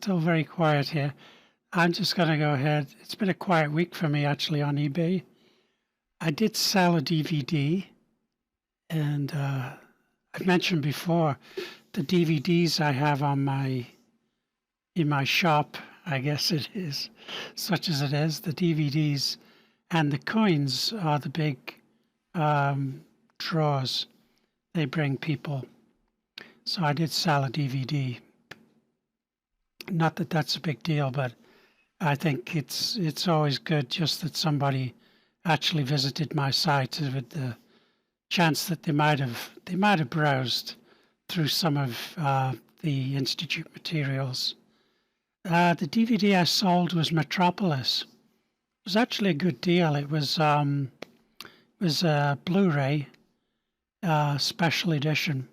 still very quiet here. I'm just going to go ahead. It's been a quiet week for me actually on eBay. I did sell a DVD, and I've mentioned before the DVDs I have in my shop. I guess it is, such as it is. The DVDs and the coins are the big draws they bring people. So I did sell a DVD. Not that that's a big deal, but I think it's always good just that somebody actually visited my site with the chance that they might have browsed through some of the Institute materials. The DVD I sold was Metropolis. It was actually a good deal. It was a Blu-ray special edition,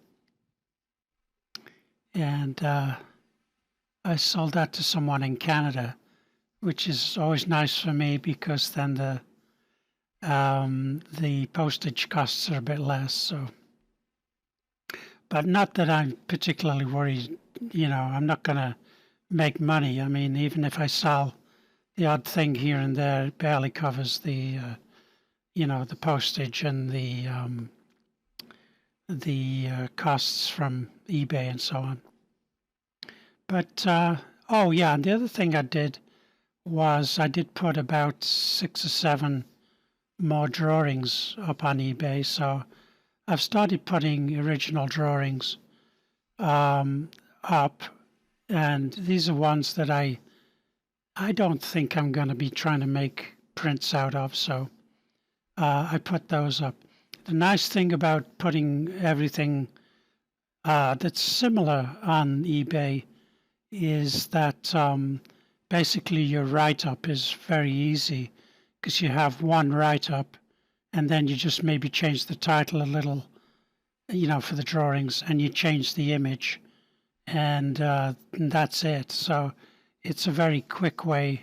and I sold that to someone in Canada, which is always nice for me because then the postage costs are a bit less. So, but not that I'm particularly worried. I'm not going to make money. I mean, even if I sell the odd thing here and there, it barely covers the postage and the costs from eBay and so on. But oh yeah, and the other thing I did was I did put about 6 or 7 more drawings up on eBay. So I've started putting original drawings up, and these are ones that I don't think I'm going to be trying to make prints out of. So I put those up. The nice thing about putting everything that's similar on eBay is that basically your write-up is very easy because you have one write-up and then you just maybe change the title a little, for the drawings, and you change the image, and that's it. So it's a very quick way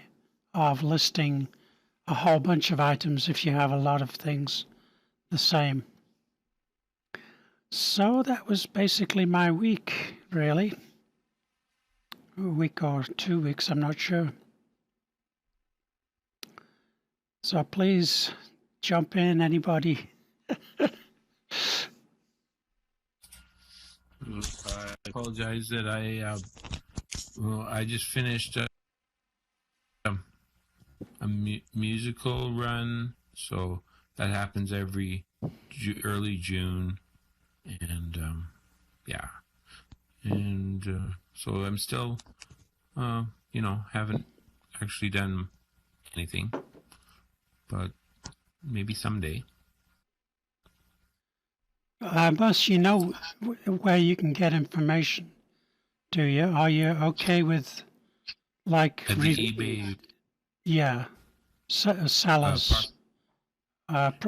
of listing a whole bunch of items if you have a lot of things the same. So that was basically my week, really. A week or 2 weeks, I'm not sure. So please jump in, anybody. I apologize that I just finished a musical run, so that happens every early June, and yeah, and so I'm still, haven't actually done anything, but maybe someday. Bus, you know where you can get information, do you? Are you okay with, like, At the eBay? Yeah, sellers.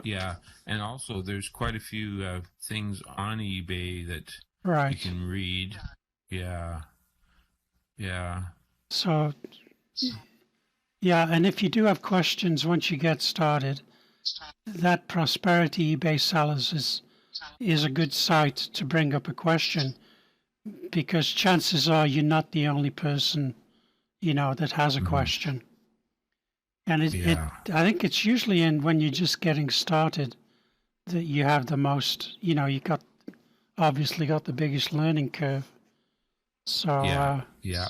Yeah, and also there's quite a few things on eBay that right. you can read. Yeah. So, yeah, and if you do have questions once you get started, that Prosperity eBay Sellers is a good site to bring up a question, because chances are you're not the only person, that has a question. And I think it's usually when you're just getting started that you have the most, you obviously got the biggest learning curve. So yeah.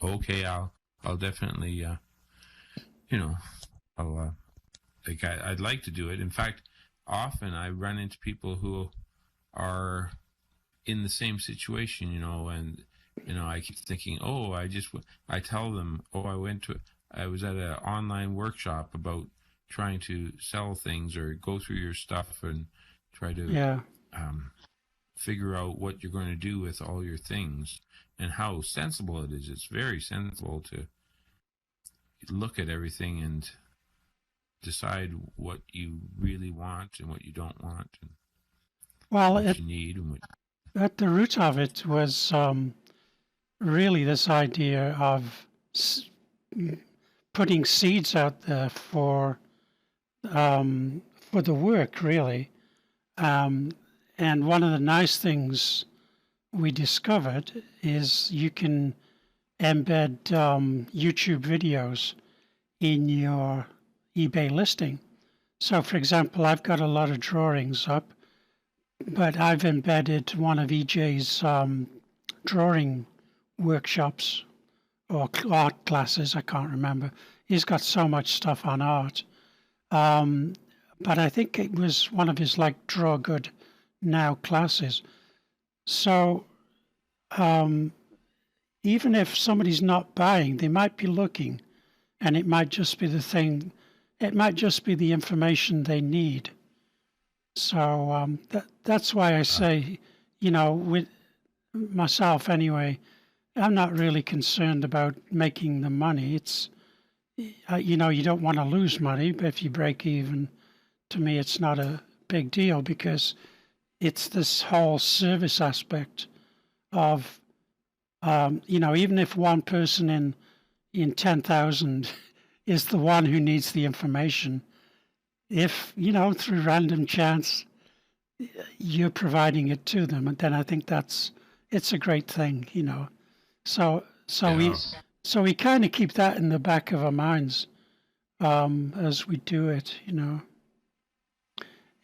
Okay, I'll definitely I'd like to do it. In fact, often I run into people who are in the same situation, and I keep thinking, I tell them, I was at an online workshop about trying to sell things or go through your stuff and try to figure out what you're going to do with all your things and how sensible it is. It's very sensible to look at everything and decide what you really want and what you don't want, and what you need. And at the root of it was really this idea of putting seeds out there for the work, really. And one of the nice things we discovered is you can embed YouTube videos in your eBay listing. So, for example, I've got a lot of drawings up, but I've embedded one of EJ's drawing workshops or art classes. I can't remember. He's got so much stuff on art. But I think it was one of his like Draw Good Now classes. So even if somebody's not buying, they might be looking, and it might just be the thing. It might just be the information they need. So that's why I say, with myself anyway, I'm not really concerned about making the money. It's, you don't want to lose money, but if you break even, to me, it's not a big deal because it's this whole service aspect of, even if one person in 10,000 is the one who needs the information, if, through random chance, you're providing it to them, and then I think it's a great thing, So Yeah. we kind of keep that in the back of our minds as we do it,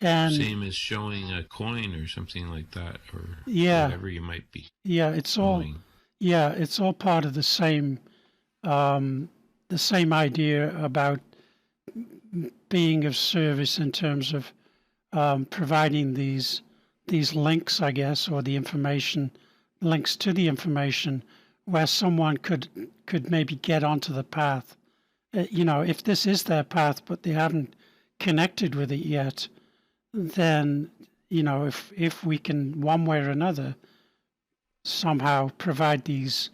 And Same as showing a coin or something like that, or yeah, whatever you might be yeah, it's all showing. it's all part of the same idea about being of service in terms of providing these links, I guess, or the information links to the information where someone could maybe get onto the path. If this is their path, but they haven't connected with it yet, then if we can one way or another somehow provide these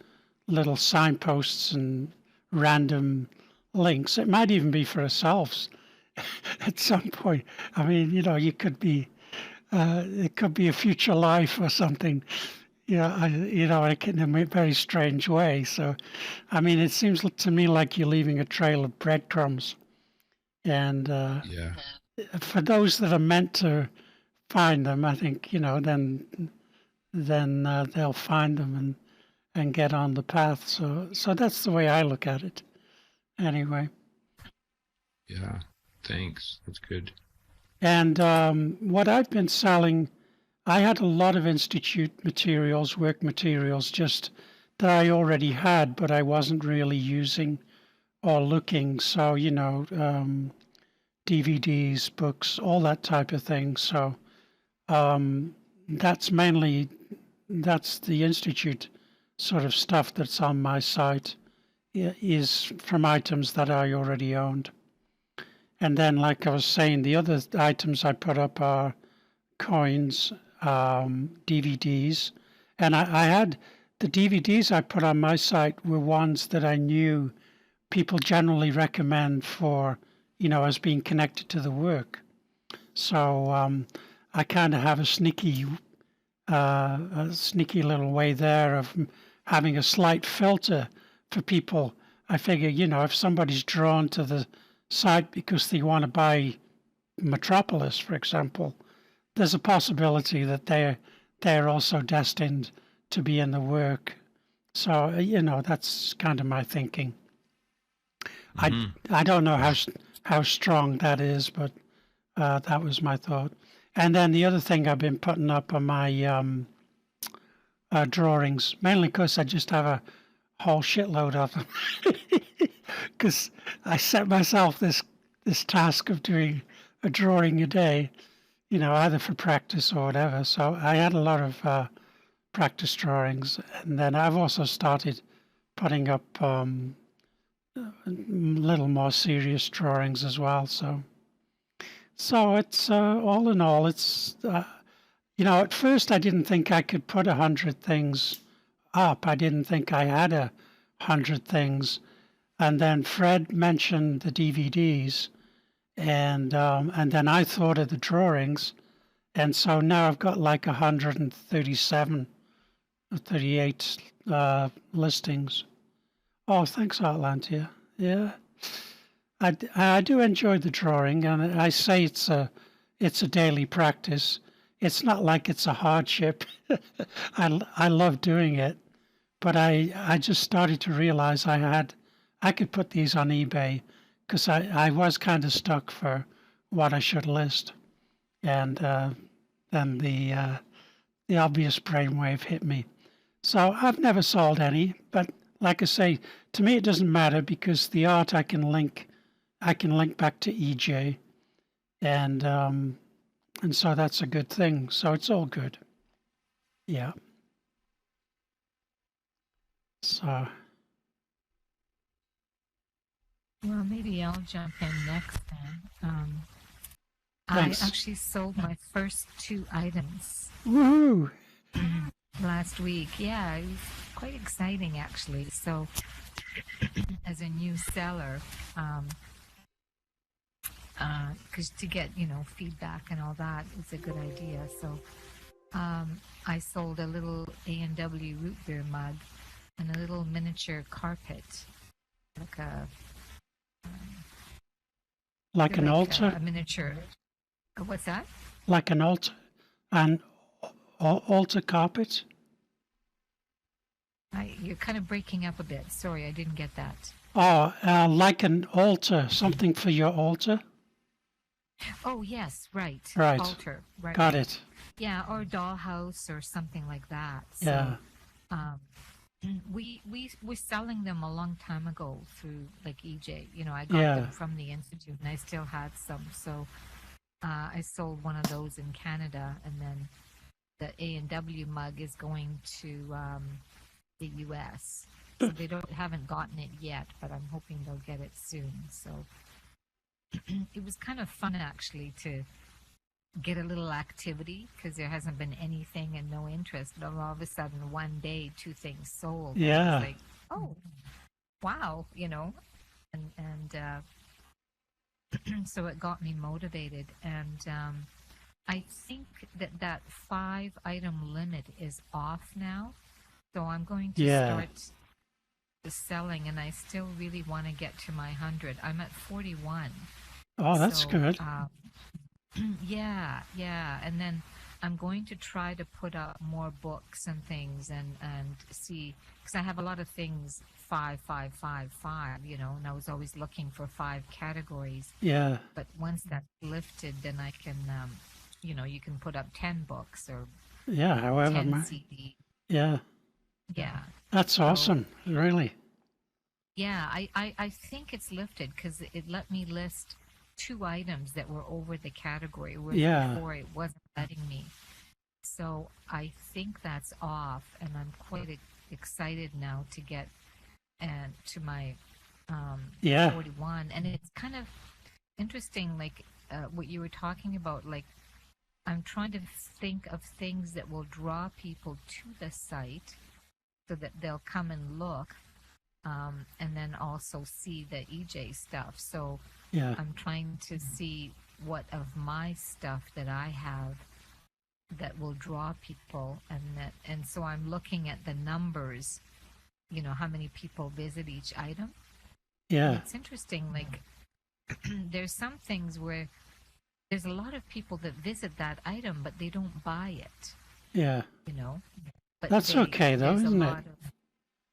little signposts and random links, it might even be for ourselves at some point. I mean, you could be it could be a future life or something. Yeah, in a very strange way. So, I mean, it seems to me like you're leaving a trail of breadcrumbs, and Yeah. for those that are meant to find them, I think then they'll find them and get on the path. So that's the way I look at it. Anyway, Yeah. Thanks. That's good. and what I've been selling, I had a lot of institute materials, work materials, just that I already had, but I wasn't really using or looking. So DVDs, books, all that type of thing. So that's the institute sort of stuff that's on my site is from items that I already owned. And then, like I was saying, the other items I put up are coins, DVDs, and I had the DVDs I put on my site were ones that I knew people generally recommend for, as being connected to the work. So I kind of have a sneaky little way there of having a slight filter for people. I figure, if somebody's drawn to the site because they want to buy Metropolis, for example, there's a possibility that they're also destined to be in the work. So that's kind of my thinking. I don't know how strong that is, but that was my thought. And then the other thing I've been putting up are my drawings, mainly because I just have a whole shitload of them. Because I set myself this task of doing a drawing a day, either for practice or whatever. So I had a lot of practice drawings, and then I've also started putting up little more serious drawings as well. So it's all in all, it's at first I didn't think I could put 100 things up. I didn't think I had 100 things, and then Fred mentioned the DVDs, and then I thought of the drawings, and so now I've got like 137 or 38 listings. Oh, thanks, Atlantia. Yeah, I do enjoy the drawing, and I say it's a daily practice. it's not like it's a hardship. I love doing it, but I just started to realize I could put these on eBay because I was kind of stuck for what I should list, and then the obvious brainwave hit me. So I've never sold any, but like I say, to me it doesn't matter because the art I can link back to EJ, and so that's a good thing. So it's all good. Yeah. So Well, maybe I'll jump in next then. I thanks. actually sold my first two items Woohoo! last week. Yeah, it was quite exciting actually. So, as a new seller, because to get feedback and all that is a good idea. So, I sold a little A&W root beer mug and a little miniature carpet, like a Like an altar, a miniature. What's that? like an altar, an altar carpet. You're kind of breaking up a bit. Sorry, I didn't get that. Oh, like an altar, something for your altar. Oh, yes, right. Right. Altar. Right. Got Right. it. Yeah, or dollhouse or something like that. So, Yeah. um, we were selling them a long time ago through like EJ. I got Yeah. them from the institute, and I still had some. So, I sold one of those in Canada, and then the A&W mug is going to the U.S. So they haven't gotten it yet, but I'm hoping they'll get it soon. So it was kind of fun actually to get a little activity because there hasn't been anything and no interest. But all of a sudden, one day, two things sold. And I Yeah. was like, oh, wow, and so it got me motivated. And I think that 5-item limit is off now. So I'm going to Yeah. start the selling, and I still really want to get to my 100. I'm at 41. Oh, that's So, good. yeah, and then I'm going to try to put up more books and things and see, because I have a lot of things 5, 5, 5, 5, and I was always looking for 5 categories. Yeah. But once that's lifted, then I can, you can put up 10 books or Yeah. However, 10 CD. yeah. Yeah. That's So, awesome. Really. yeah, I think it's lifted because it let me list 2 items that were over the category, whereas Yeah. before it wasn't letting me. So I think that's off, and I'm quite excited now to get to my Yeah. 41. And it's kind of interesting, like what you were talking about. Like I'm trying to think of things that will draw people to the site so that they'll come and look, and then also see the EJ stuff. So Yeah. I'm trying to see what of my stuff that I have that will draw people, and so I'm looking at the numbers, how many people visit each item. And Yeah. it's interesting, like there's some things where there's a lot of people that visit that item, but they don't buy it, Yeah. you know. But That's okay though, there's a isn't it? lot of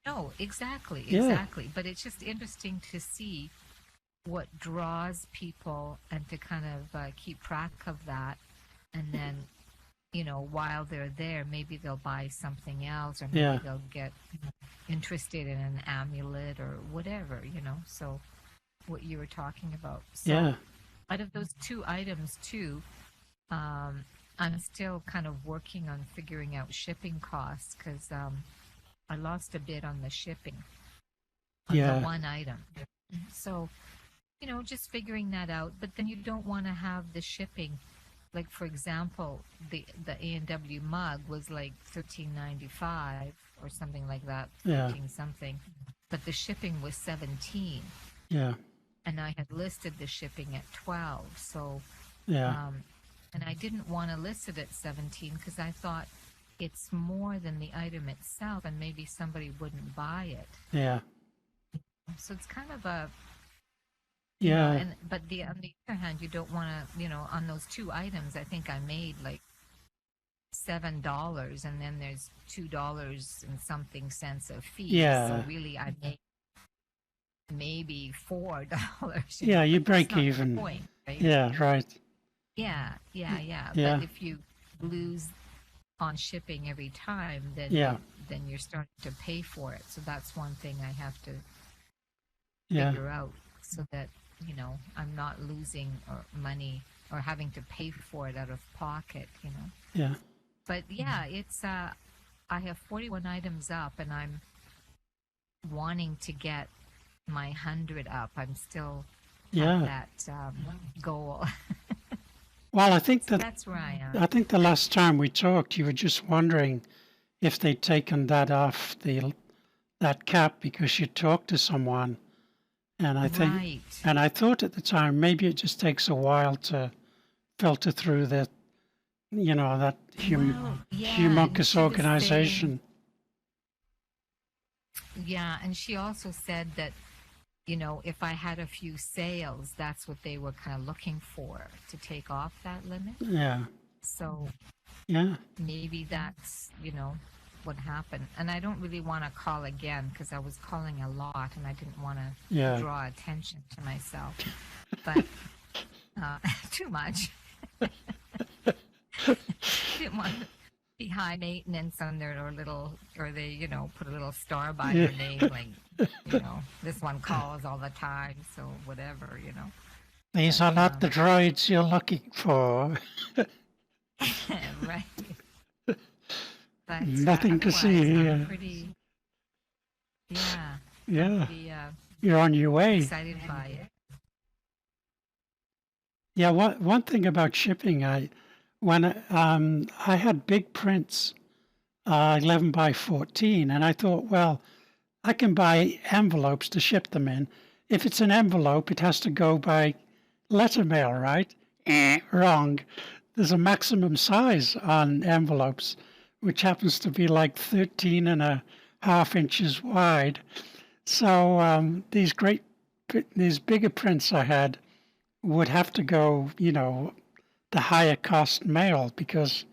no, exactly, Yeah. exactly. But it's just interesting to see what draws people and to kind of keep track of that. And then, while they're there, maybe they'll buy something else, or maybe Yeah. they'll get interested in an amulet or whatever, So, what you were talking about. So, Yeah. out of those 2 items, too, I'm still kind of working on figuring out shipping costs because I lost a bit on the shipping on Yeah. the one item. So, just figuring that out. But then you don't want to have the shipping. Like for example, the A&W mug was like $13.95 or something like that, Yeah. 13 something, but the shipping was 17, Yeah. and I had listed the shipping at 12. So, Yeah. and I didn't want to list it at 17 because I thought it's more than the item itself, and maybe somebody wouldn't buy it. Yeah. So it's kind of a Yeah. but on the other hand, you don't want to, on those 2 items, I think I made like $7, and then there's $2 and something cents of fees. Yeah. So really, I make maybe $4. Yeah, you but that's break not the even. point, right? Yeah, right. Yeah. Yeah. But if you lose on shipping every time, then Yeah. then you're starting to pay for it. So that's one thing I have to Yeah. figure out, so that I'm not losing money or having to pay for it out of pocket. Yeah. But yeah, it's I have 41 items up, and I'm wanting to get my 100 up. I'm still at Yeah. that goal. Well, I think So that that's where I am. I think the last time we talked, you were just wondering if they'd taken that off that cap because you talked to someone, and I think, Right. and I thought at the time maybe it just takes a while to filter through that, that Well, yeah, and humongous she was organization. Yeah, and she also said that, if I had a few sales, that's what they were kind of looking for, to take off that limit. Yeah. So Yeah. maybe that's, what happened. And I don't really want to call again, because I was calling a lot and I didn't want to Yeah. draw attention to myself. But too much. Didn't want to be high maintenance on their or they, put a little star by Yeah. their name, like, this one calls all the time, so whatever. These are not the droids you're looking for. Right. But Nothing to see otherwise, here. I'm pretty, yeah, Yeah. pretty You're on your way. excited by it. Yeah, one thing about shipping, when I had big prints, 11 by 14, and I thought, well, I can buy envelopes to ship them in. If it's an envelope, it has to go by letter mail, right? Wrong. There's a maximum size on envelopes, which happens to be like 13.5 inches wide. So these bigger prints I had would have to go, the higher cost mail because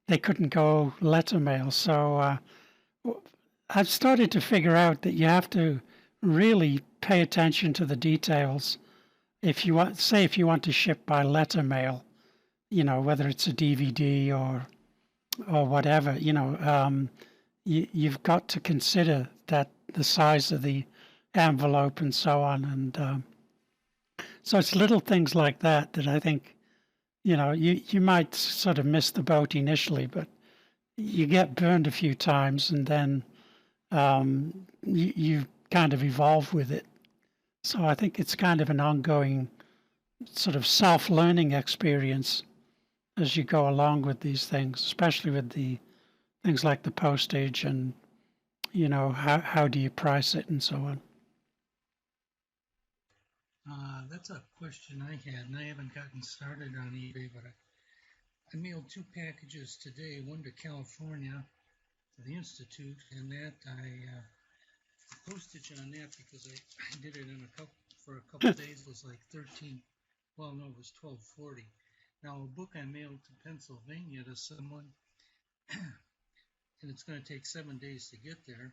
they couldn't go letter mail. So I've started to figure out that you have to really pay attention to the details. If you want to ship by letter mail, whether it's a DVD or whatever, you've got to consider that the size of the envelope and so on. And so it's little things like that I think, you might sort of miss the boat initially, but you get burned a few times and then you kind of evolve with it. So I think it's kind of an ongoing sort of self-learning experience as you go along with these things, especially with the things like the postage and, how do you price it and so on. That's a question I had, and I haven't gotten started on eBay, but I mailed 2 packages today, one to California, to the Institute, and that the postage on that, because I did it for a couple days, was like 13, well, no, it was 12.40. Now, a book I mailed to Pennsylvania to someone, and it's going to take 7 days to get there,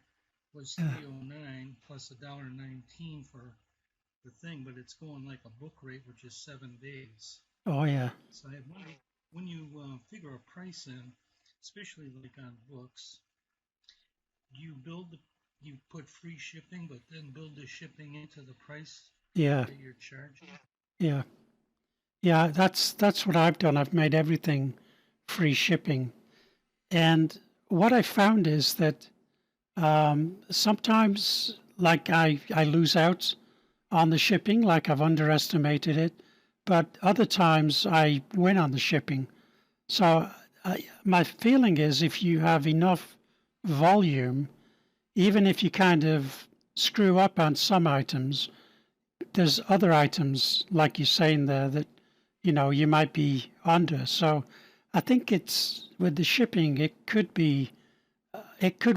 was $3.09 plus $1.19 for the thing, but it's going like a book rate, which is 7 days. Oh, yeah. So I wonder, when you figure a price in, especially like on books, do you put free shipping, but then build the shipping into the price Yeah. that you're charging? Yeah. Yeah, that's what I've done. I've made everything free shipping. And what I found is that sometimes, like I lose out on the shipping, like I've underestimated it, but other times I win on the shipping. So my feeling is if you have enough volume, even if you kind of screw up on some items, there's other items, like you're saying there, that, you might be under. So I think it's with the shipping, it could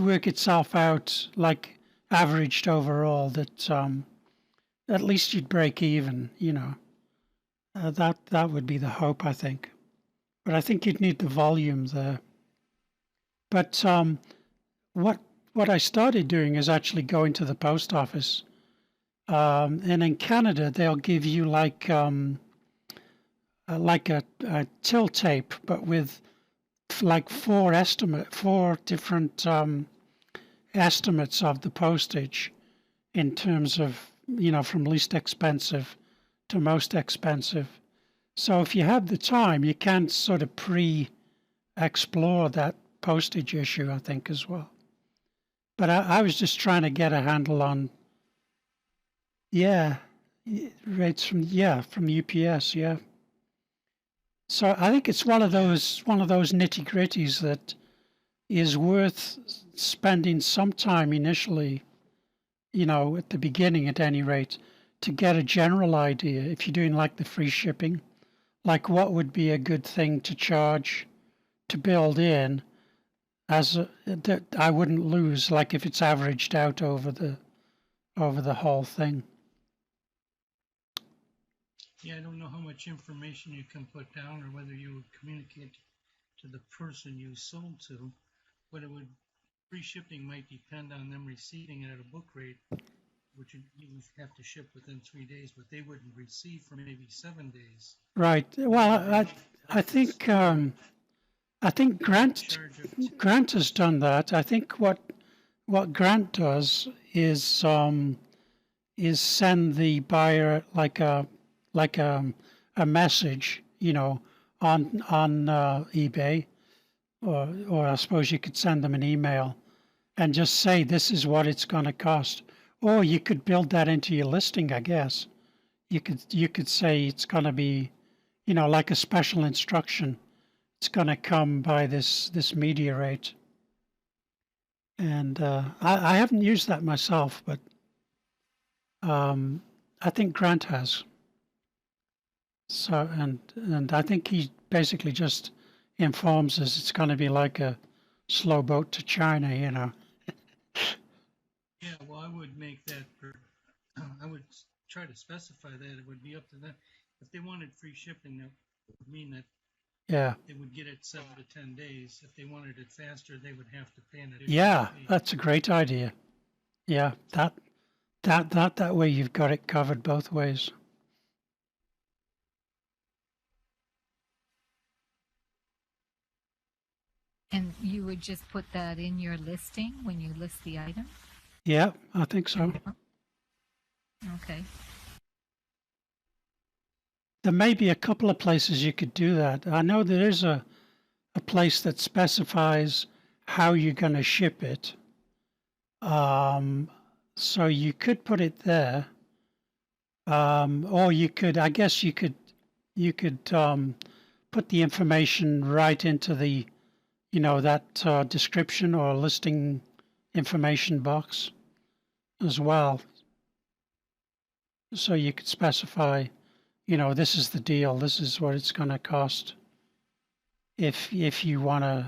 work itself out like averaged overall that at least you'd break even, that would be the hope, I think. But I think you'd need the volume there. But what what I started doing is actually going to the post office, and in Canada they'll give you like a till tape, but with like four different estimates of the postage in terms of, from least expensive to most expensive. So if you have the time, you can sort of explore that postage issue, I think, as well. But I was just trying to get a handle on, yeah, rates from UPS, yeah. So I think it's one of those nitty gritties that is worth spending some time initially, at the beginning at any rate, to get a general idea. If you're doing like the free shipping, like what would be a good thing to charge to build in that I wouldn't lose, like if it's averaged out over the whole thing. Yeah, I don't know how much information you can put down or whether you would communicate to the person you sold to, but free shipping might depend on them receiving it at a book rate, which you would have to ship within 3 days, but they wouldn't receive for maybe 7 days. Right. Well, I think Grant has done that. I think what Grant does is send the buyer like a message, on eBay, or I suppose you could send them an email and just say this is what it's going to cost. Or you could build that into your listing, I guess. You could say it's going to be, like a special instruction. It's going to come by this media rate. And I haven't used that myself, but I think Grant has. So and I think he basically just informs us it's going to be like a slow boat to China, Yeah, well, I would make that I would try to specify that it would be up to them. If they wanted free shipping, that would mean that Yeah. they would get it 7 to 10 days. If they wanted it faster, they would have to pay an additional Yeah, fee. that's a great idea. Yeah, that way you've got it covered both ways. And you would just put that in your listing when you list the item? Yeah, I think so. Okay. There may be a couple of places you could do that. I know there is a place that specifies how you're going to ship it. So you could put it there. Or you could, I guess you could put the information right into the, that description or listing information box as well. So you could specify, this is the deal. This is what it's going to cost if you want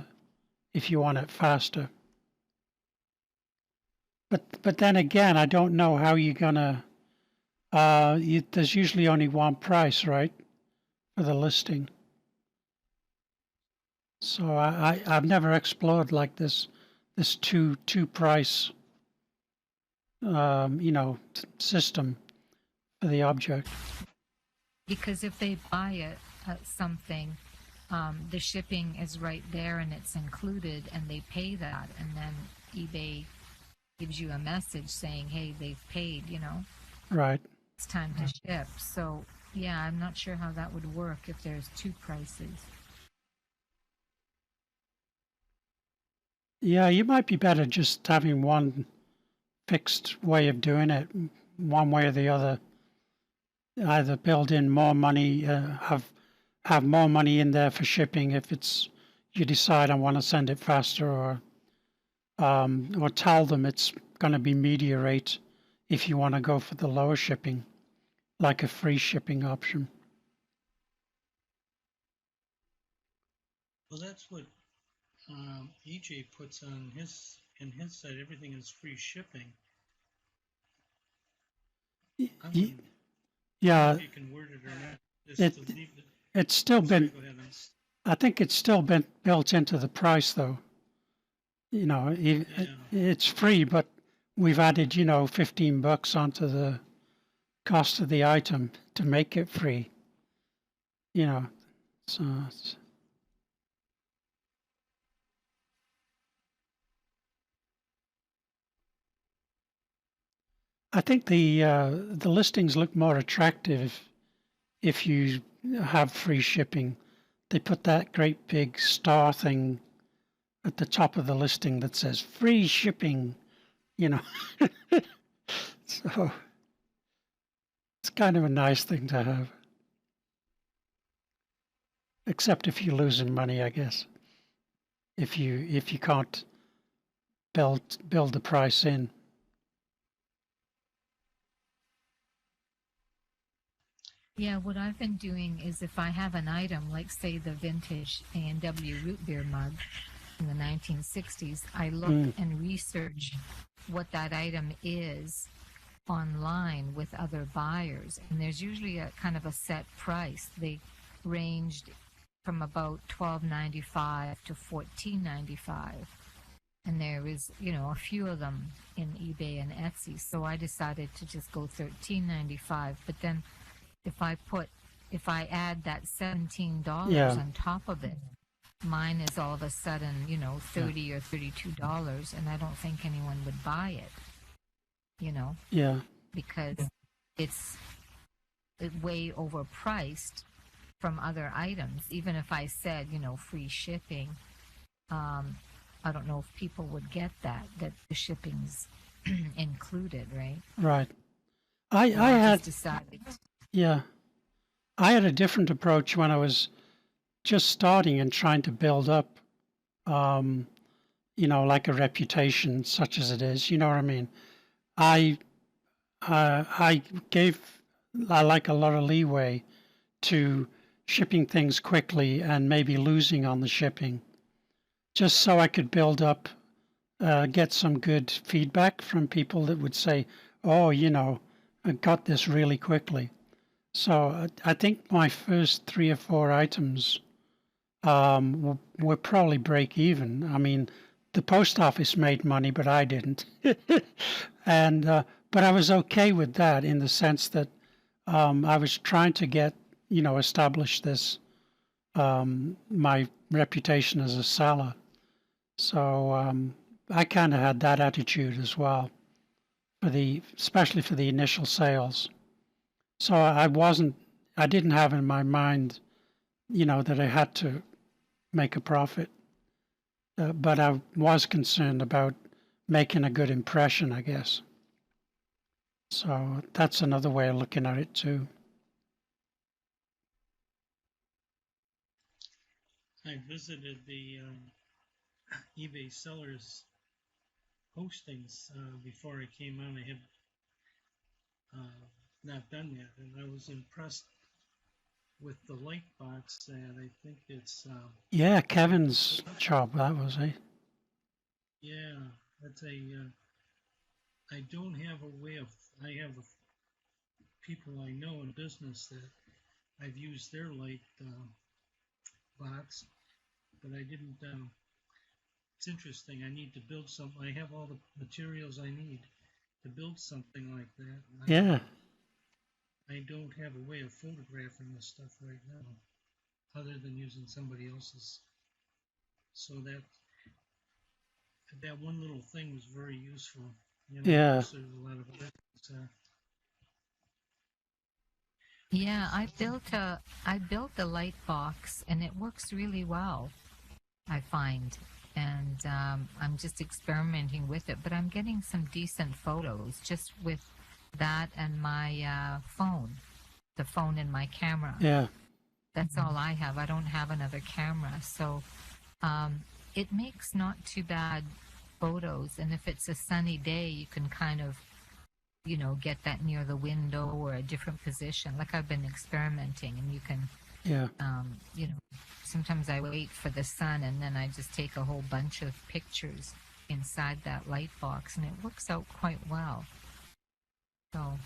it faster. But then again, I don't know how you're gonna. There's usually only one price, right, for the listing. So I've never explored like this two price system for the object. Because if they buy something, the shipping is right there and it's included, and they pay that, and then eBay gives you a message saying, hey, they've paid, Right. it's time to ship. So yeah, I'm not sure how that would work if there's two prices. Yeah, you might be better just having one fixed way of doing it, one way or the other. Either build in more money, have more money in there for shipping if you decide I want to send it faster, or tell them it's going to be media rate if you want to go for the lower shipping, like a free shipping option. Well, that's what EJ puts on his site. Everything is free shipping. Yeah, if you can word it or not. Just to leave it. It's still Sorry, been. go ahead, man. I think it's still been built into the price, though. You know, Yeah. it's free, but we've added, $15 onto the cost of the item to make it free. You know, so I think the listings look more attractive if you have free shipping. They put that great big star thing at the top of the listing that says free shipping, you know. So it's kind of a nice thing to have. Except if you're losing money, I guess. If you can't build the price in. Yeah, what I've been doing is if I have an item, like say the vintage A&W root beer mug in the 1960s, I look and research what that item is online with other buyers, and there's usually a kind of a set price. They ranged from about $12.95 to $14.95, and there is a few of them in eBay and Etsy. So I decided to just go $13.95. But then if I add that $17 Yeah. on top of it, mine is all of a sudden $30 or $32, and I don't think anyone would buy it. Yeah. Because it's way overpriced from other items. Even if I said, free shipping, I don't know if people would get that the shipping's included, right? Right. So I I had just decided. Yeah. I had a different approach when I was just starting and trying to build up, like a reputation such as it is. You know what I mean? I I gave I like a lot of leeway to shipping things quickly and maybe losing on the shipping, just so I could build up, get some good feedback from people that would say, "Oh, I got this really quickly." So I think my first 3 or 4 items were probably break even. I mean, the post office made money, but I didn't. And but I was okay with that in the sense that I was trying to establish this my reputation as a seller. So I kind of had that attitude as well especially for the initial sales. So I didn't have in my mind, that I had to make a profit. But I was concerned about making a good impression, I guess. So that's another way of looking at it too. I visited the eBay sellers postings before I came on. I had not done that, and I was impressed with the light box, and I think it's Yeah, Kevin's job, that was, eh? yeah, that's I don't have a way of, I have people I know in business that I've used their light box, but I didn't. It's interesting. I need to build some. I have all the materials I need to build something like that. Yeah, I don't have a way of photographing this stuff right now, other than using somebody else's. So that one little thing was very useful. Yeah. There's a lot of other things, Yeah, I built a light box, and it works really well, I find. And I'm just experimenting with it, but I'm getting some decent photos just with that and my phone, the phone and my camera. yeah, That's all I have. I don't have another camera. So it makes not too bad photos. And if it's a sunny day, you can kind of, get that near the window or a different position. Like I've been experimenting, and you can, yeah. sometimes I wait for the sun, and then I just take a whole bunch of pictures inside that light box, and it works out quite well. So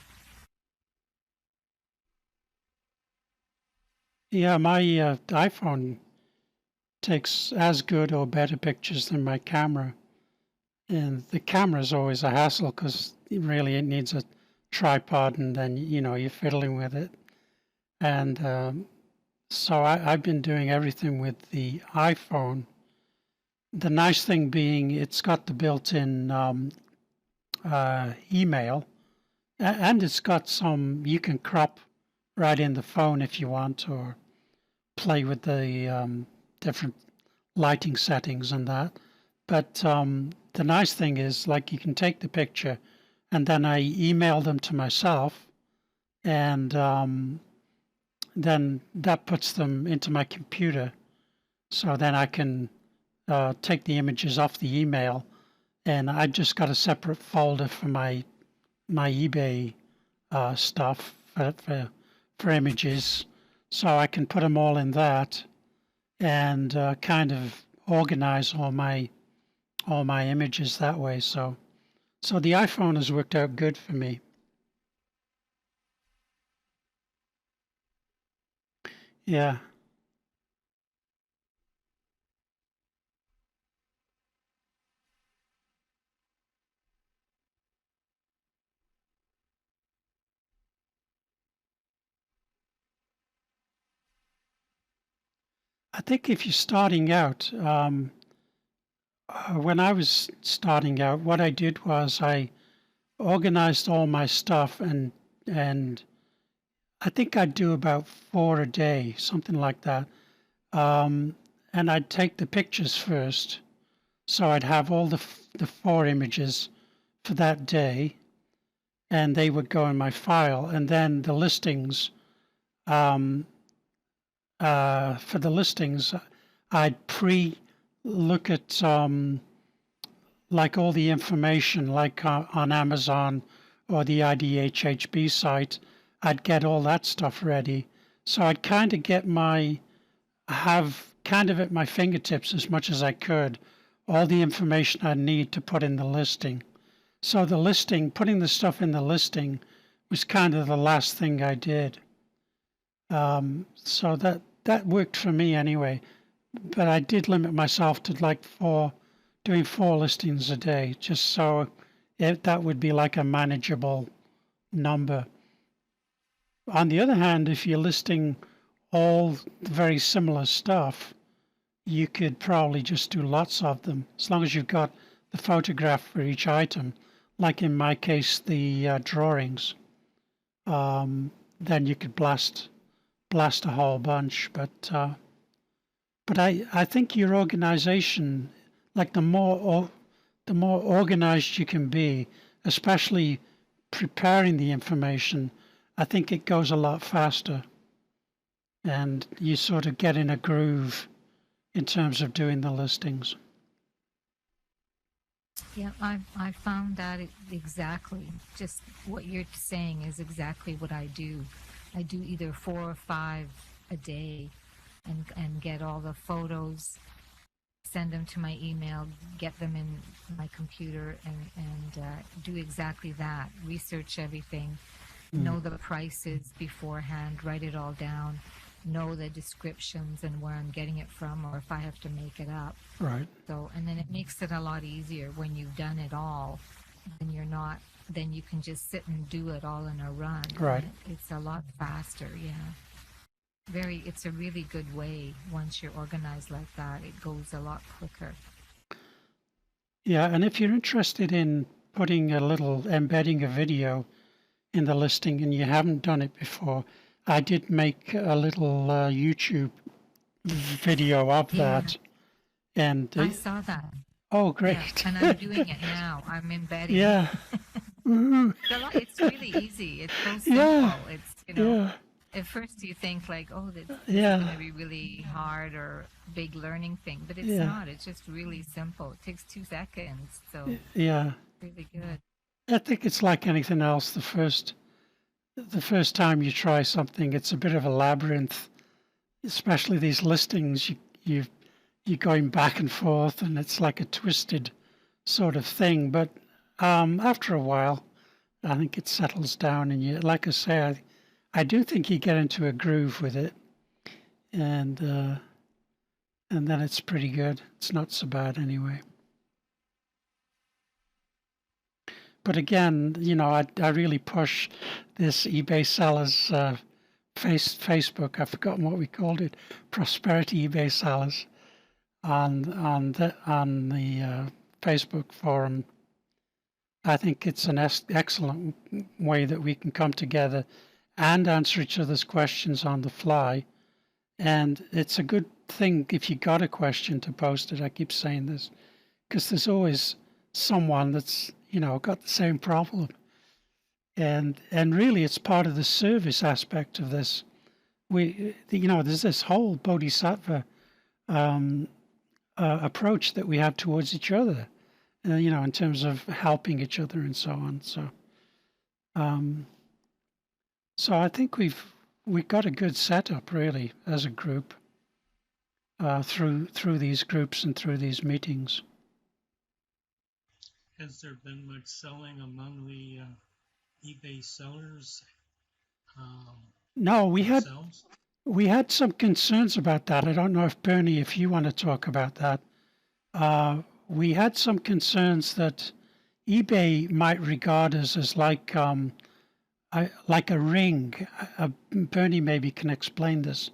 Yeah, my iPhone takes as good or better pictures than my camera. And the camera is always a hassle because really it needs a tripod, and then you're fiddling with it. And so I've been doing everything with the iPhone. The nice thing being it's got the built-in email, and it's got some you can crop right in the phone if you want, or play with the different lighting settings and that. But the nice thing is, like, you can take the picture and then I email them to myself, and then that puts them into my computer. So then I can take the images off the email, and I just got a separate folder for my eBay stuff for images, so I can put them all in that and kind of organize all my images that way. So the iPhone has worked out good for me. Yeah. I think if you're starting out, when I was starting out, what I did was I organized all my stuff, and I think I'd do about 4 a day, something like that. And I'd take the pictures first, so I'd have all the 4 images for that day, and they would go in my file. And then the listings, for the listings, I'd look at like all the information, like on Amazon or the IDHHB site. I'd get all that stuff ready, so I'd kind of have kind of at my fingertips as much as I could all the information I need to put in the listing. So the listing, putting the stuff in the listing, was kind of the last thing I did. So that worked for me anyway. But I did limit myself to like doing 4 listings a day, just so that would be like a manageable number. On the other hand, if you're listing all very similar stuff, you could probably just do lots of them, as long as you've got the photograph for each item. Like in my case, the drawings. Then you could blast a whole bunch. But I think your organization, like the more organized you can be, especially preparing the information, I think it goes a lot faster, and you sort of get in a groove in terms of doing the listings. Yeah, I found that exactly. Just what you're saying is exactly what I do. I do either 4 or 5 a day, and get all the photos, send them to my email, get them in my computer, and do exactly that. Research everything, know the prices beforehand, write it all down, know the descriptions and where I'm getting it from, or if I have to make it up. Right. So, and then it makes it a lot easier when you've done it all, and then you can just sit and do it all in a run. Right. It's a lot faster, yeah. It's a really good way. Once you're organized like that, it goes a lot quicker. Yeah, and if you're interested in embedding a video in the listing and you haven't done it before, I did make a little YouTube video of that. And I saw that. Oh, great. Yeah, and I'm doing it now. I'm embedding. Yeah. It's really easy. It's so simple. Yeah. It's, Yeah. At first you think like, oh, this is Yeah. going to be really hard or big learning thing, but it's Yeah. not. It's just really simple. It takes 2 seconds, so Yeah. really good. I think it's like anything else. The first time you try something, it's a bit of a labyrinth, especially these listings. You're going back and forth, and it's like a twisted sort of thing. But after a while, I think it settles down, and like I say, I do think you get into a groove with it, and then it's pretty good. It's not so bad anyway. But again, I really push this eBay sellers Facebook. I've forgotten what we called it. Prosperity eBay sellers on the Facebook forum. I think it's an excellent way that we can come together and answer each other's questions on the fly. And it's a good thing if you got a question to post it. I keep saying this because there's always someone that's got the same problem, and really it's part of the service aspect of this. There's this whole bodhisattva approach that we have towards each other, in terms of helping each other and so on. So I think we've got a good setup really as a group through these groups and through these meetings. Has there been much selling among the eBay sellers? No, we had themselves? some concerns about that. I don't know if Bernie, if you want to talk about that. We had some concerns that eBay might regard us as like a ring. Bernie maybe can explain this.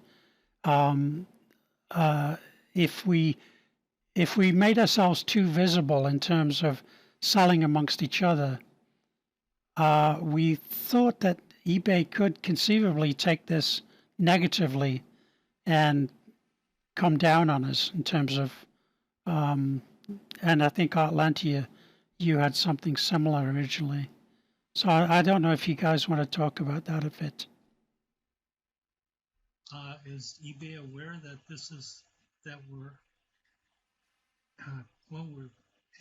If we made ourselves too visible in terms of selling amongst each other, we thought that eBay could conceivably take this negatively and come down on us in terms of, and I think Atlantia, you had something similar originally. So I don't know if you guys want to talk about that a bit. Is eBay aware that we're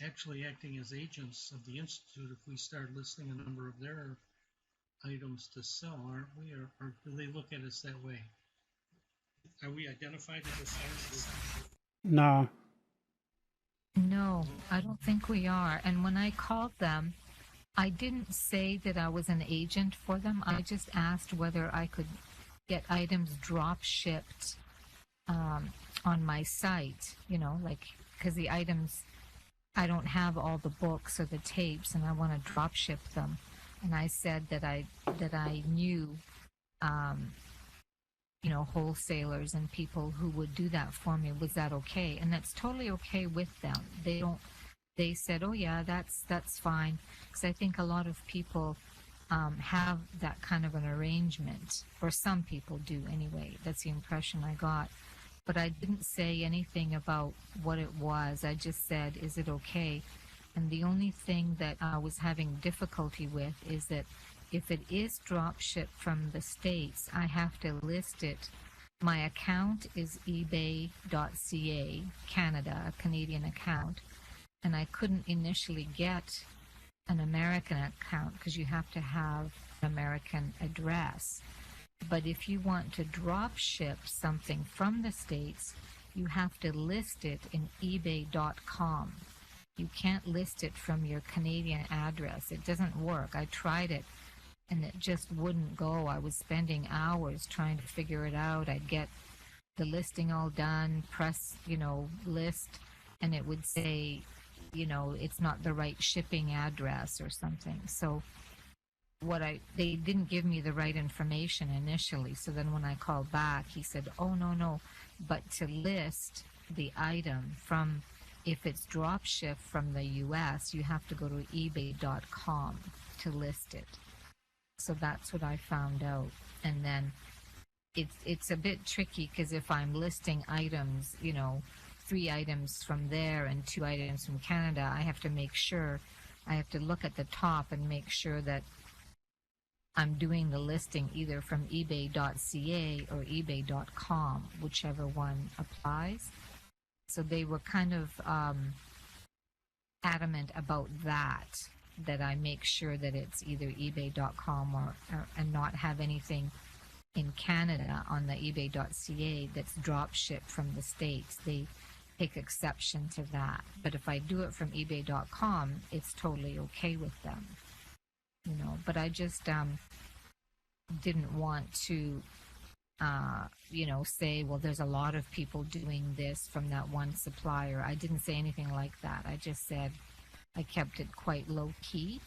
actually acting as agents of the Institute if we start listing a number of their items to sell, aren't we? Or do they look at us that way? Are we identified as sellers? No. No, I don't think we are. And when I called them, I didn't say that I was an agent for them. I just asked whether I could get items drop shipped on my site, because the items, I don't have all the books or the tapes and I want to drop ship them. And I said that I knew, wholesalers and people who would do that for me. Was that okay? And that's totally okay with them. They said, oh yeah, that's fine. Because I think a lot of people have that kind of an arrangement, or some people do anyway. That's the impression I got. But I didn't say anything about what it was. I just said, is it okay? And the only thing that I was having difficulty with is that if it is drop shipped from the States, I have to list it. My account is ebay.ca, Canada, a Canadian account. And I couldn't initially get an American account because you have to have an American address. But if you want to drop ship something from the States, you have to list it in ebay.com. You can't list it from your Canadian address. It doesn't work. I tried it and it just wouldn't go. I was spending hours trying to figure it out. I'd get the listing all done, press, list, and it would say, it's not the right shipping address or something. So they didn't give me the right information initially. So then when I called back, he said, oh, no, but to list the item from, if it's drop shipped from the US, you have to go to ebay.com to list it. So that's what I found out. And then it's a bit tricky because if I'm listing items, 3 items from there and 2 items from Canada, I have to make sure, I have to look at the top and make sure that I'm doing the listing either from ebay.ca or ebay.com, whichever one applies. So they were kind of adamant about that I make sure that it's either ebay.com or and not have anything in Canada on the ebay.ca that's drop shipped from the States. They take exception to that. But if I do it from ebay.com, it's totally okay with them. But I just didn't want to say, well, there's a lot of people doing this from that one supplier. I didn't say anything like that. I just said I kept it quite low key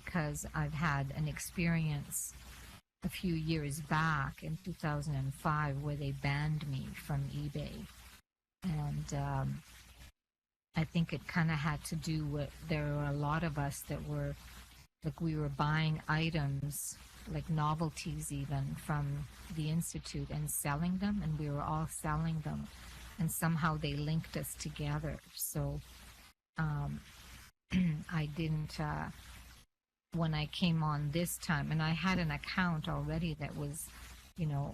because I've had an experience a few years back in 2005 where they banned me from eBay. And I think it kind of had to do with, there were a lot of us that were, like, we were buying items, like novelties even, from the Institute and selling them, and we were all selling them. And somehow they linked us together. So I didn't, when I came on this time, and I had an account already that was,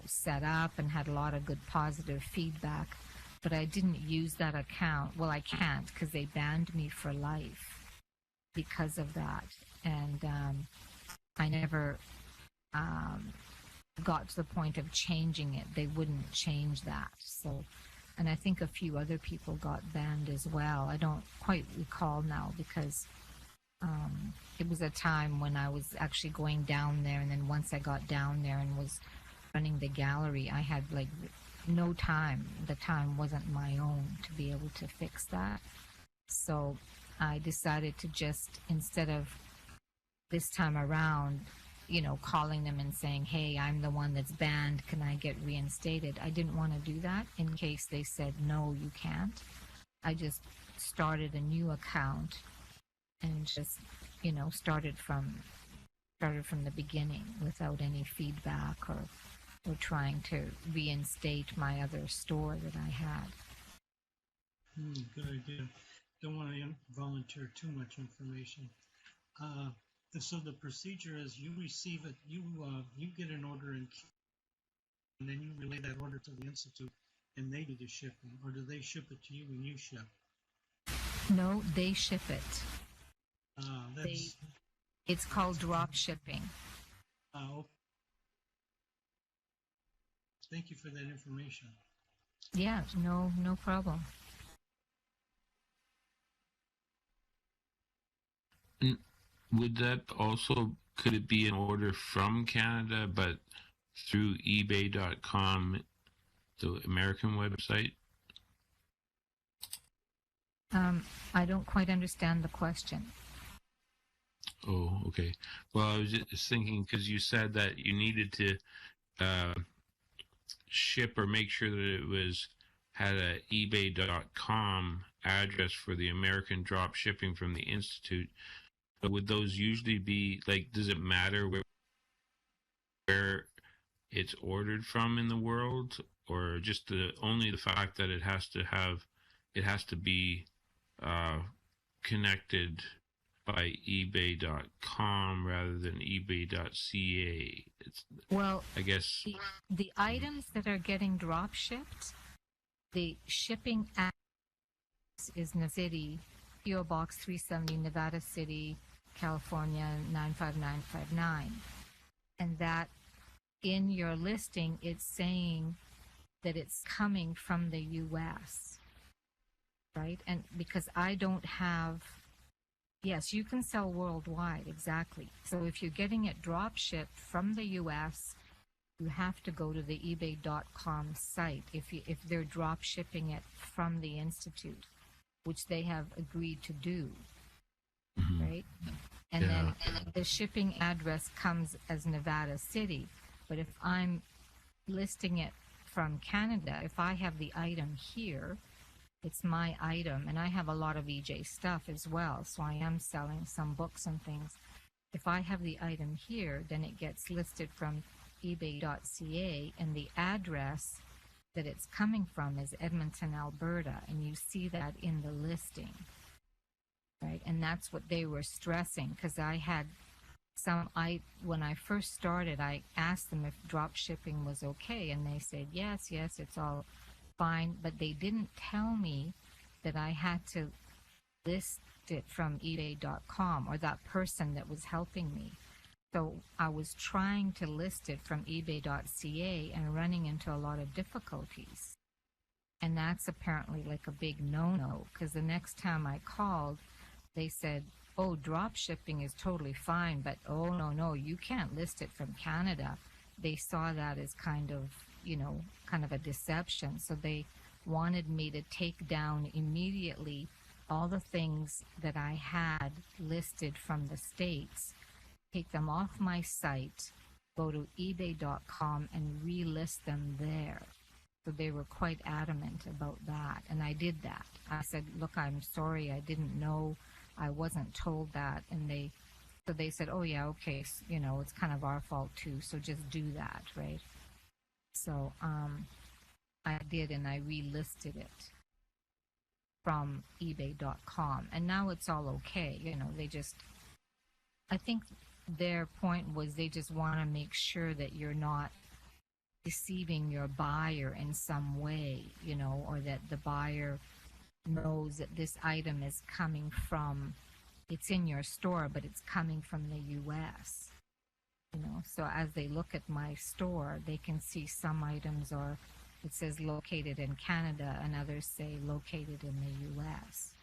set up and had a lot of good positive feedback, but I didn't use that account. Well, I can't because they banned me for life because of that. And I never got to the point of changing it. They wouldn't change that. So, and I think a few other people got banned as well. I don't quite recall now because it was a time when I was actually going down there, and then once I got down there and was running the gallery, I had like no time. The time wasn't my own to be able to fix that. So I decided to just, instead of this time around, calling them and saying, hey, I'm the one that's banned, can I get reinstated? I didn't want to do that in case they said, no, you can't. I just started a new account and just, started from the beginning without any feedback or trying to reinstate my other store that I had. Good idea. Don't want to volunteer too much information. So the procedure is you receive it, you get an order, and then you relay that order to the Institute, and they do the shipping, or do they ship it to you and you ship? No, they ship it. It's called drop shipping. Thank you for that information. Yeah, no problem. Would that also, could it be an order from Canada, but through eBay.com, the American website? I don't quite understand the question. Oh, okay. Well, I was just thinking, because you said that you needed to ship or make sure that it had a eBay.com address for the American drop shipping from the Institute. But would those usually be, like, does it matter where it's ordered from in the world, or just only the fact that it has to be connected by ebay.com rather than ebay.ca? Well, I guess the items that are getting drop shipped, the shipping address is Nevada City, PO Box 370, Nevada City, California 95959. And that in your listing, it's saying that it's coming from the U.S., right? And because I don't have, yes, you can sell worldwide, exactly. So if you're getting it drop shipped from the U.S., you have to go to the ebay.com site if they're drop shipping it from the Institute, which they have agreed to do, right? And then the shipping address comes as Nevada City. But if I'm listing it from Canada, if I have the item here, it's my item, and I have a lot of EJ stuff as well, so I am selling some books and things. If I have the item here, then it gets listed from ebay.ca, and the address that it's coming from is Edmonton, Alberta, and you see that in the listing, right? And that's what they were stressing, because I had when I first started, I asked them if drop shipping was okay, and they said, yes, it's all fine, but they didn't tell me that I had to list it from ebay.com, or that person that was helping me. So I was trying to list it from ebay.ca and running into a lot of difficulties. And that's apparently like a big no-no, because the next time I called, they said, oh, drop shipping is totally fine, but oh, no, you can't list it from Canada. They saw that as kind of a deception. So they wanted me to take down immediately all the things that I had listed from the States take them off my site, go to ebay.com and relist them there. So they were quite adamant about that. And I did that. I said, look, I'm sorry. I didn't know. I wasn't told that. And they said, oh yeah, okay. You know, it's kind of our fault too. So just do that. Right. So, I did, and I relisted it from ebay.com. And now it's all okay. You know, I think their point was they just want to make sure that you're not deceiving your buyer in some way, you know, or that the buyer knows that this item is coming from, it's in your store, but it's coming from the U.S. You know, so as they look at my store, they can see some items are, it says located in Canada, and others say located in the U.S.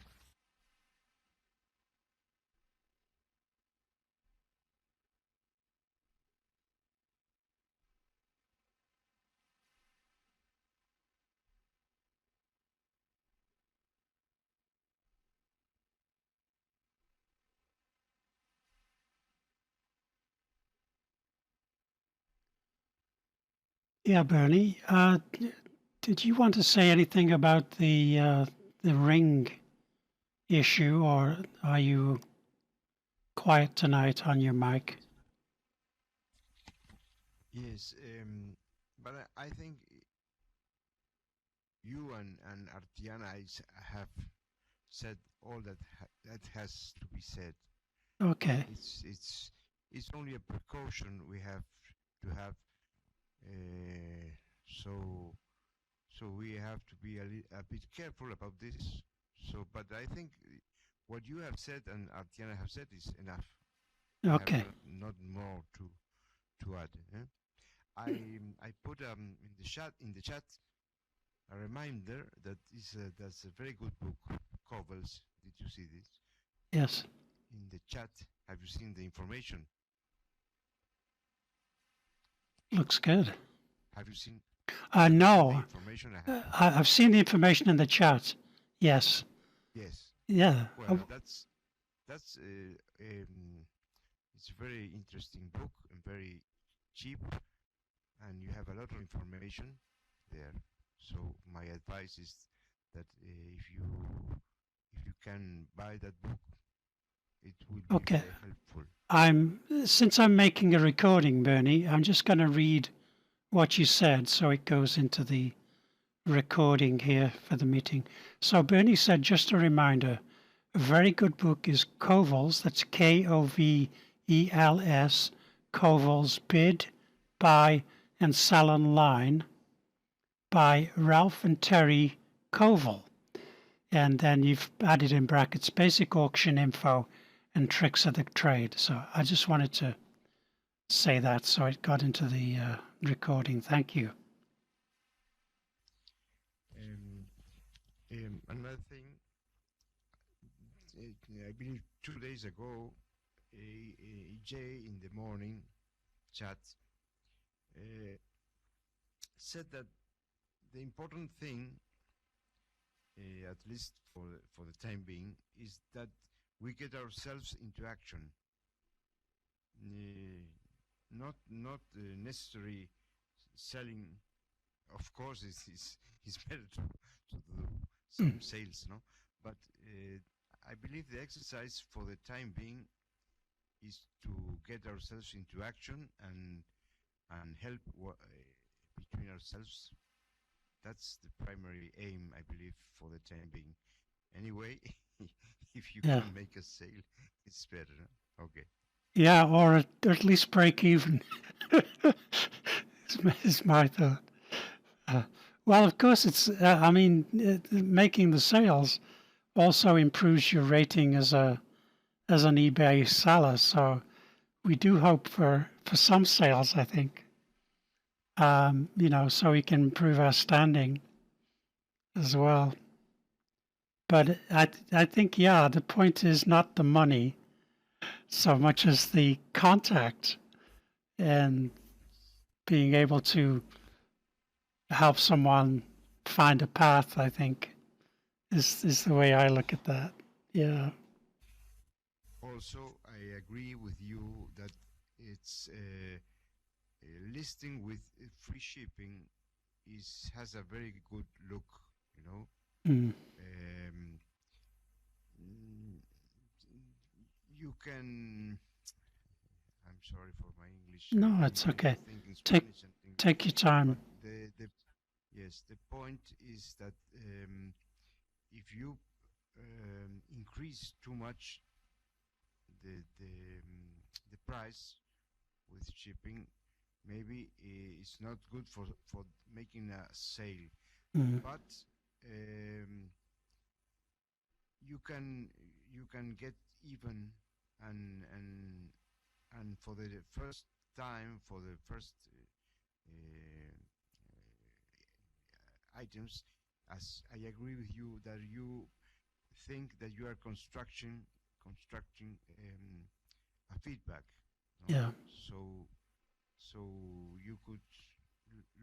Yeah, Bernie. Did you want to say anything about the ring issue, or are you quiet tonight on your mic? Yes, but I think you and Artiana have said all that has to be said. Okay. It's only a precaution we have to have. So we have to be a bit careful about this. So, but I think what you have said and Artiana have said is enough. I have Okay. not more to add. I put in the chat a reminder that that's a very good book, Covels. Did you see this Yes. in the chat? Have you seen the information? Looks good. Have you seen the No. information I have? I've seen the information in the chat. Yes. Yes. Yeah. Well, that's it's a very interesting book and very cheap, and you have a lot of information there. So my advice is that if you can buy that book, it will be Okay. very helpful. Since I'm making a recording, Bernie, I'm just going to read what you said so it goes into the recording here for the meeting. So Bernie said, just a reminder, a very good book is Covels, that's Kovels, Covels, Bid, Buy and Sell Online by Ralph and Terry Koval. And then you've added in brackets basic auction info and tricks of the trade. So I just wanted to say that so it got into the recording. Thank you. Another thing, I believe 2 days ago, Jay in the morning chat said that the important thing, at least for the time being, is that we get ourselves into action. Not necessary selling. Of course, it's better to do some sales, no? But I believe the exercise for the time being is to get ourselves into action and help between ourselves. That's the primary aim, I believe, for the time being. Anyway, if you Yeah. can make a sale, it's better. No? Okay. Yeah, or at least break even is my thought. Well, of course, making the sales also improves your rating as an eBay seller. So we do hope for some sales, I think. So we can improve our standing as well. But I think, yeah, the point is not the money so much as the contact and being able to help someone find a path, I think, is the way I look at that. Yeah. also, I agree with you that it's listing with free shipping has a very good look, you know. Mm. Um, mm, you can. I'm sorry for my English. No, I'm it's trying okay. to think in Take Spanish and think. take your time. But the point is that if you increase too much the price with shipping, maybe it's not good for making a sale. Mm. But um, you can you can get even and and and for the first time for the first items, as I agree with you that you think that you are constructing a feedback, no? Yeah. So so you could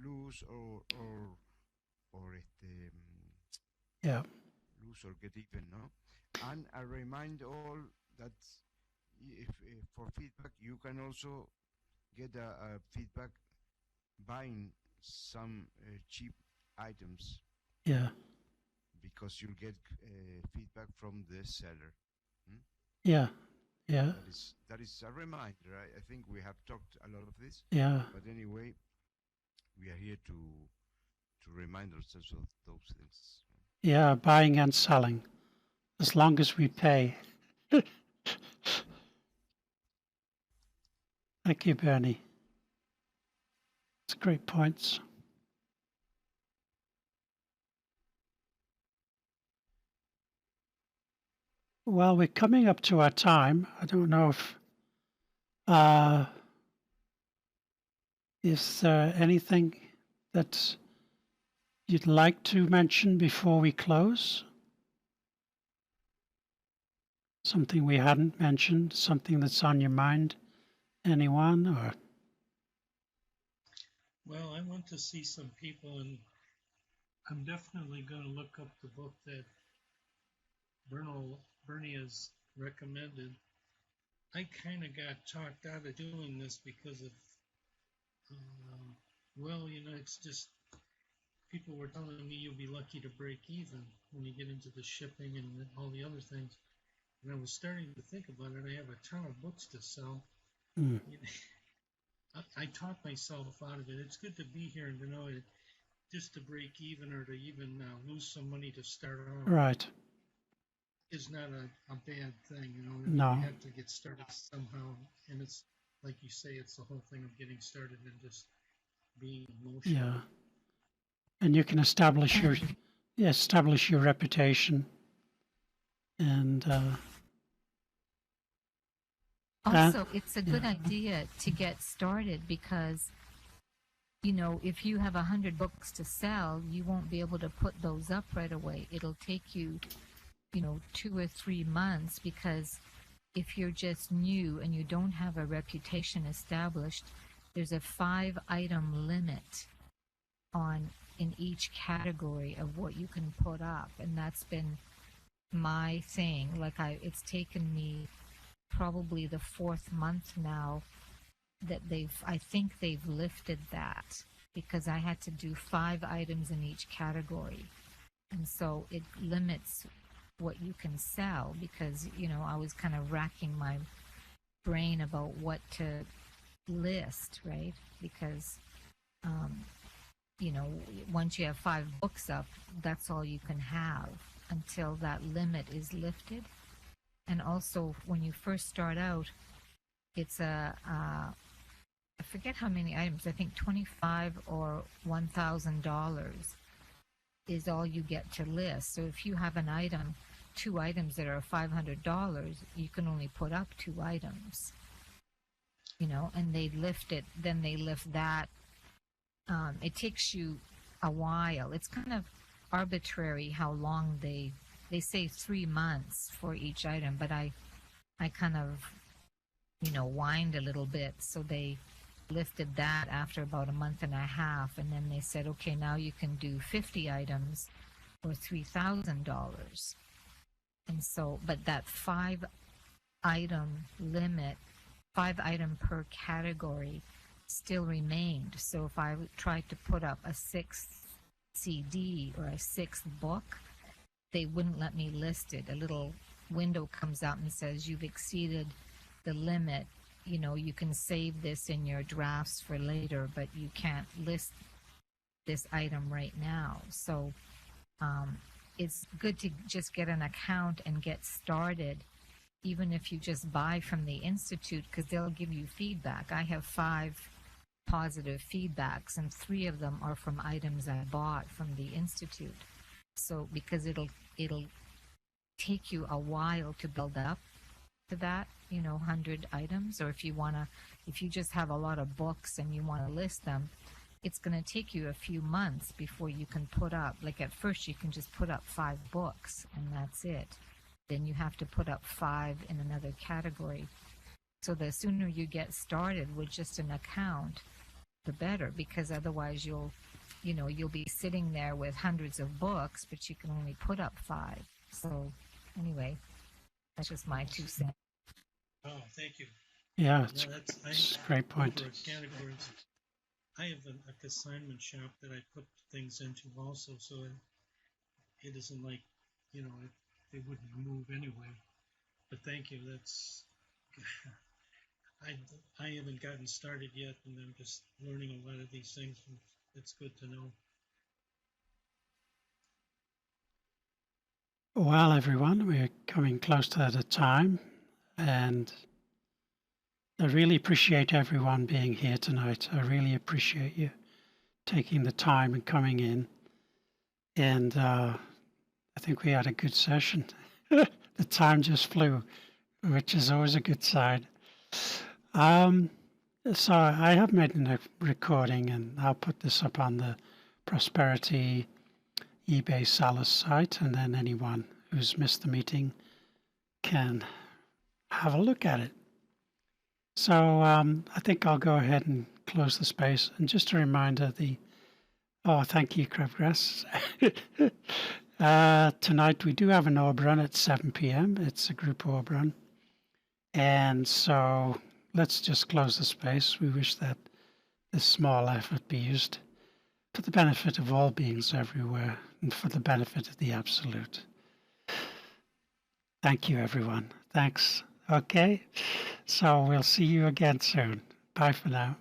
lose or Yeah. lose or get even, no? And I remind all that if for feedback you can also get a feedback buying some cheap items Yeah. because you'll get feedback from the seller. Hmm? Yeah. Yeah. That is a reminder. I think we have talked a lot of this, Yeah. but anyway, we are here to remind ourselves of those things. Yeah. Buying and selling, as long as we pay. Thank you, Bernie. It's great points. Well, we're coming up to our time. I don't know if uh, is there anything that you'd like to mention before we close? Something we hadn't mentioned, something that's on your mind, anyone? Or Well, I went to see some people, and I'm definitely going to look up the book that Bernie has recommended. I kind of got talked out of doing this because of, well, it's just people were telling me you'll be lucky to break even when you get into the shipping and all the other things. And I was starting to think about it. I have a ton of books to sell. mm, I talked myself out of it. It's good to be here and to know it, just to break even or to even lose some money to start off right? is not a bad thing. No. You have to get started somehow. And it's, like you say, it's the whole thing of getting started and just being in motion. Yeah, and you can establish your reputation, and Also, it's a good idea to get started because, if you have 100 books to sell, you won't be able to put those up right away. It'll take you, 2 or 3 months because if you're just new and you don't have a reputation established, there's a 5-item limit in each category of what you can put up, and that's been my thing. It's taken me probably the 4th month now that I think they've lifted that because I had to do 5 items in each category, and so it limits what you can sell because I was kind of racking my brain about what to list, right? Because once you have 5 books up, that's all you can have until that limit is lifted. And also, when you first start out, it's I forget how many items. I think $25 or $1,000 is all you get to list. So if you have 2 items that are $500, you can only put up 2 items. And they lift it. Then they lift that. It takes you a while. It's kind of arbitrary how long they say 3 months for each item, but I kind of whined a little bit, so they lifted that after about a month and a half, and then they said, okay, now you can do 50 items for $3,000. And so, but that 5 item limit, 5 item per category still remained. So if I tried to put up a 6th CD or a 6th book, they wouldn't let me list it. A little window comes out and says, you've exceeded the limit. You know, you can save this in your drafts for later, but you can't list this item right now. So it's good to just get an account and get started, even if you just buy from the Institute, because they'll give you feedback. I have 5 positive feedbacks, and 3 of them are from items I bought from the Institute. So because it'll take you a while to build up to that, 100 items, or if you just have a lot of books and you want to list them, it's going to take you a few months before you can put up, like at first you can just put up 5 books and that's it. Then you have to put up 5 in another category. So the sooner you get started with just an account, the better, because otherwise you'll be sitting there with hundreds of books, but you can only put up 5. So anyway, that's just my 2 cents. Oh, thank you. Yeah, Yeah, it's a great point. Over categories. I have a consignment shop that I put things into also, so it isn't like, they wouldn't move anyway. But thank you. That's I haven't gotten started yet, and I'm just learning a lot of these things. And it's good to know. Well, everyone, we're coming close to the time, and I really appreciate everyone being here tonight. I really appreciate you taking the time and coming in. And I think we had a good session. The time just flew, which is always a good sign. So I have made a recording, and I'll put this up on the Prosperity eBay sellers site, and then anyone who's missed the meeting can have a look at it. So I think I'll go ahead and close the space. And just a reminder, thank you, Crabgrass. Tonight we do have an orb run at 7 p.m. It's a group orb run. And so let's just close the space. We wish that this small effort be used for the benefit of all beings everywhere and for the benefit of the Absolute. Thank you, everyone. Thanks. Okay. So we'll see you again soon. Bye for now.